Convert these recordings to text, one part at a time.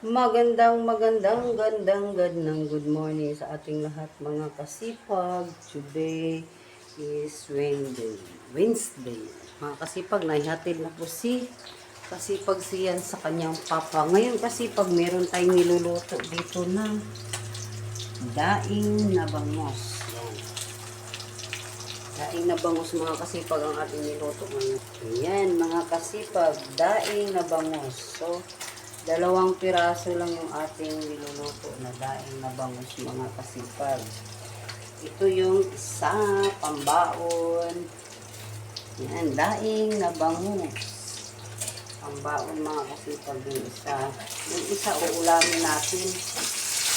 Magandang good morning sa ating lahat mga kasipag. Today is Wednesday. Mga kasipag, naihatid na po si kasipag siyan sa kanyang papa. Ngayon kasipag, meron tayong niluluto dito na daing na bangos. Yan. Daing na bangos mga kasipag ang ating niluto ngayon. Yan mga kasipag, daing na bangos. So, 2 piraso lang yung ating niluluto na daing na bangus mga kasipag. Ito yung isa, pambaon. Yan, daing na bangus. Pambaon mga kasipag yung isa. Yung isa uulamin natin.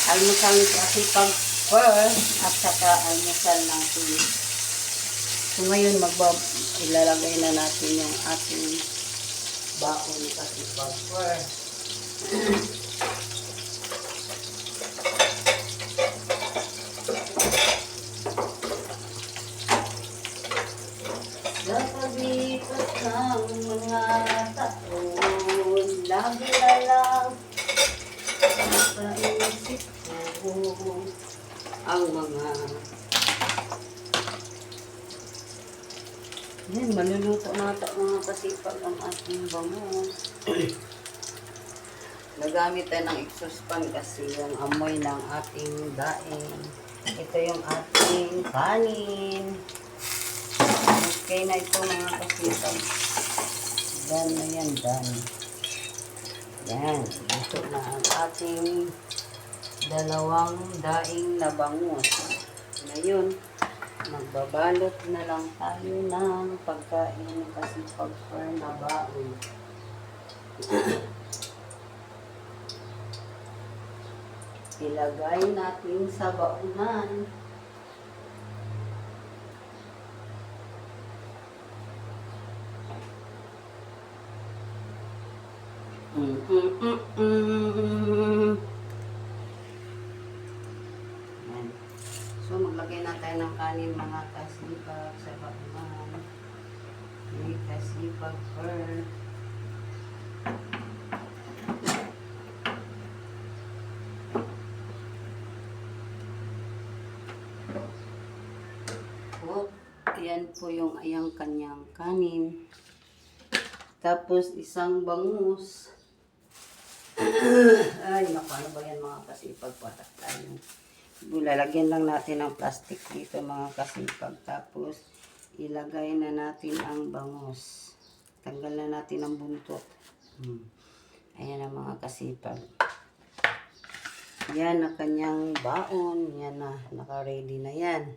Almusal ni kasipag first at saka almusal natin. So ngayon ilalagay na natin yung ating baon ni kasipag first. Sa paglipas ng mga taon, lagi na lang sa isip ko ang mga yan, maluluto nata mga kasipag ang ating bangus. Nagamit tayo ng exhaust fan kasi yung amoy ng ating daing. Ito yung ating kanin. Okay na ito mga kasipag. Dan na yan, dan. Yan. Ito na ang ating 2 daing na bangus. Ngayon, magbabalot na lang tayo ng pagkain kasi pag-for na baon. Ilagay natin sa baonan. So, maglagay na tayo ng kanin mga kasipag sa baonan. May kasipag first. Ayan po yung ayang kanyang kanin. Tapos isang bangus. Ay, naku, ano ba yan mga kasipag? Patak tayo. Lalagyan lang natin ng plastic dito mga kasipag. Tapos ilagay na natin ang bangus. Tanggal na natin ang buntot. Ayan ang mga kasipag. Yan na kanyang baon. Yan na, naka-ready na yan.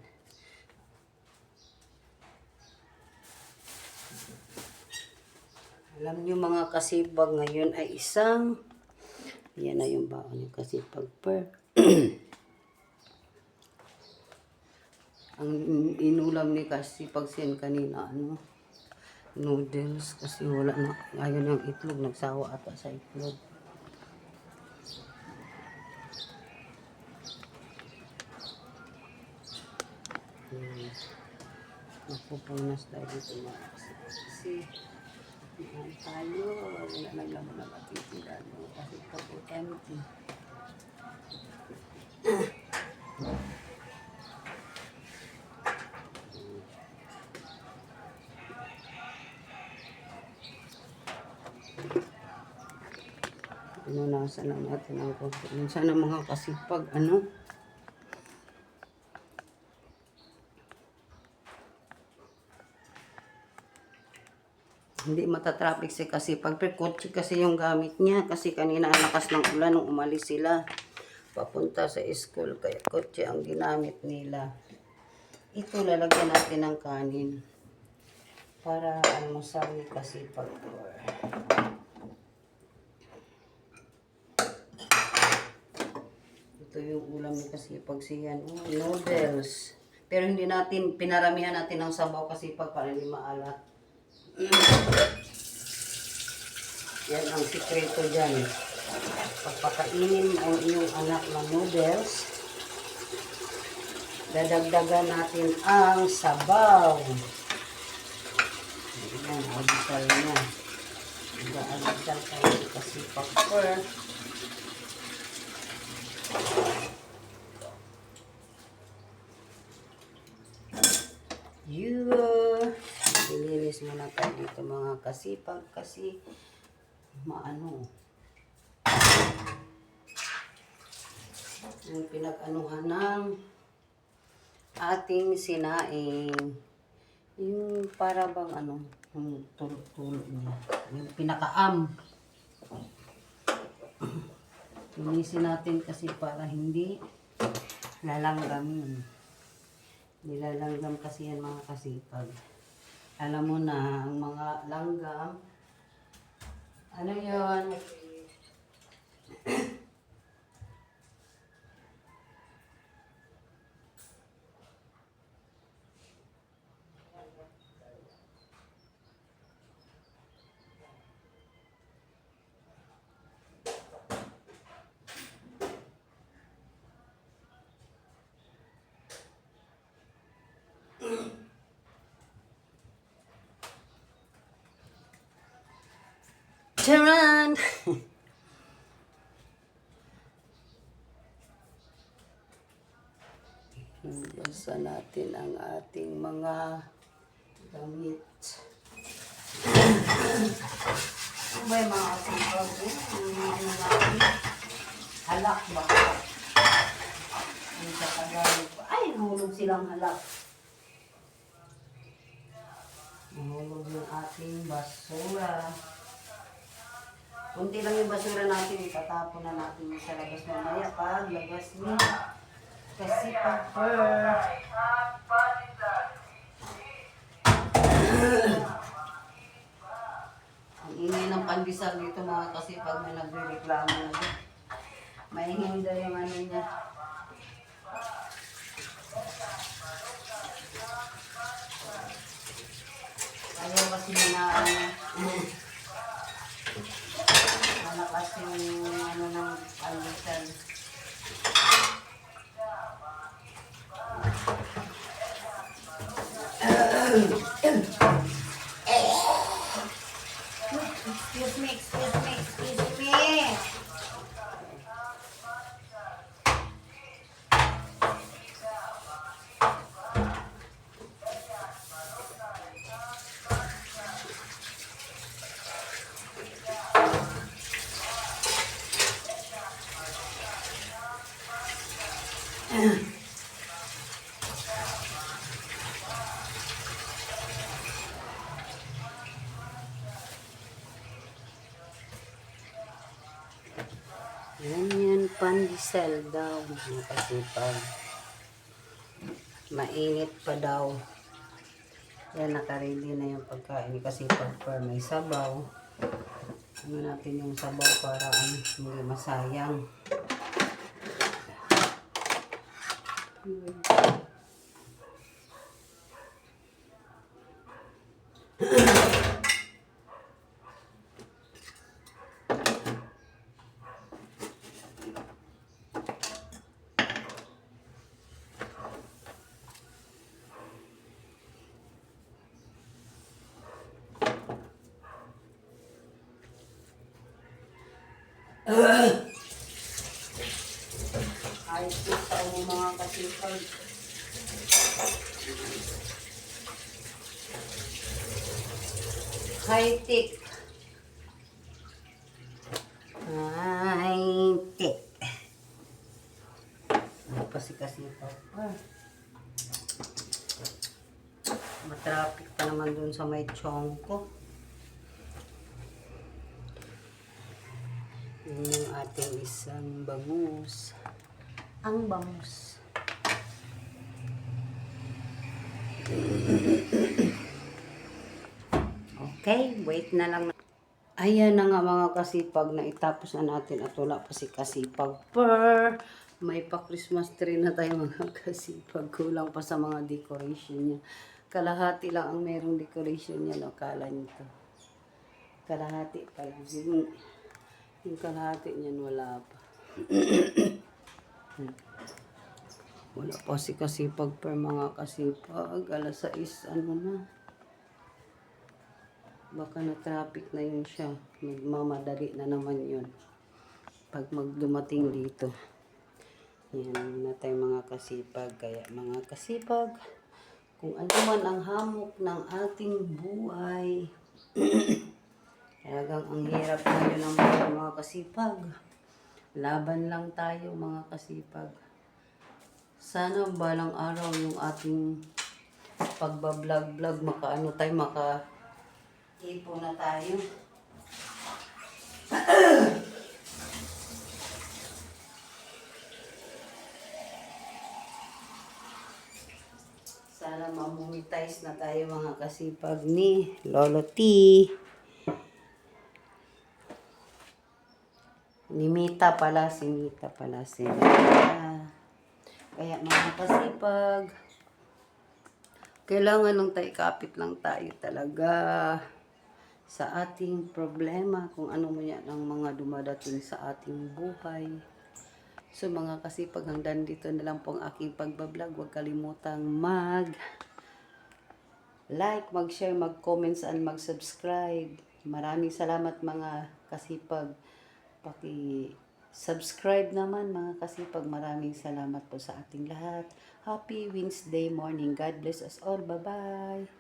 Alam nyo mga kasipag, ngayon ay isang, yan na yung baon yung kasipag per. Ang inulam ni kasipag siyan kanina, noodles, kasi wala na, ayaw ng itlog, nagsawa ata sa itlog. Napupunas tayo dito mga kasipag. Kasi, yan tayo, wala naglaman na matitiran kasi ito po empty. Nasa na natin ang konti. Sana mga kasipag, hindi matatraffic si kasipag. Pero kotse kasi yung gamit niya. Kasi kanina ang lakas ng ulan nung umalis sila. Papunta sa school. Kaya kotse ang ginamit nila. Ito lalagyan natin ng kanin. Para almusal ni kasipag. Ito yung ulam ni kasipag siyan. Noodles. Pero hindi natin, pinaramihan natin ng sabaw kasipag para hindi maalat. Yan ang sikreto dyan. Pagpakainin ang iyong anak ng noodles, dadagdagan natin ang sabaw. Ayan, almusal. almusal niya. Nag-almusal tayo kasi pag-for. alis muna tayo dito mga kasipag kasi maano yung pinag-anuhan ng ating sinaing. Yung para bang ano, yung tulog-tulog niya. Yung pinakaam. Linisin natin kasi para hindi lalanggamin. Nilalanggam kasi yan mga kasipag. Alam mo na, ang mga langgam, ano yun? Charan! Hugasan natin ang ating mga damit. Ano ba yung mga kasipag? Ano natin? Halak ba? Ang sa Tagalog. Ay, nahulog silang halak. Nahulog yung ating basura. Kunti lang yung basura natin, itatapon na natin sa labas mamaya pag labas niya. Kasi ang ingay ng pandesal dito mga kasi pag may nagre-reklamo na doon. Maingay daw yung ano niya. Ayaw kasi na malakas yung ano ng pandesal. Excuse me. Yan, pandesal daw, mga kasipag. Mainit pa daw. Yan, nakaready na yung pagkain kasi pag may sabaw. Ano natin yung sabaw para hindi masayang. Ay, kita mo mga kasipag. High-tech. High-tech. Ano pa si kasipag? Matraffic pa naman dun sa may Chongko. Yan yung ating isang bangus. Ang bangus. Okay, wait na lang. Ayan na nga mga kasipag na itapos na natin at wala pa si kasipag. May pa Christmas tree na tayo mga kasipag. Kulang pa sa mga decoration niya. Kalahati lang ang merong decoration niya. No? Kala nito. Kalahati pa lang. Yung kalahati niyan wala pa. Wala pa si kasipag mga kasipag. Alas 6 ano na. Baka na traffic na yun siya. Magmamadali na naman yun. Pag magdumating dito. Yan na tayo mga kasipag. Kaya mga kasipag, Kung ano man ang hamok ng ating buhay. Talagang ang hirap ngayon ng buhay, mga kasipag. Laban lang tayo, mga kasipag. Sana balang araw yung ating pagbablog-vlog, makaano tayo, maka-ipo na tayo. Sana ma-monetize na tayo, mga kasipag ni Lolo T. Ni Mita pala, si Mita. Kaya mga kasipag, kailangan lang tayo, kapit lang tayo talaga sa ating problema, kung ano mo yan ang mga dumadating sa ating buhay. So mga kasipag, hanggang dito na lang po ang aking pagbablog. Huwag kalimutang mag-like, mag-share, mag-comments, and mag-subscribe. Maraming salamat, mga kasipag. Paki-subscribe naman, mga kasipag. Maraming salamat po sa ating lahat. Happy Wednesday morning. God bless us all. Bye-bye.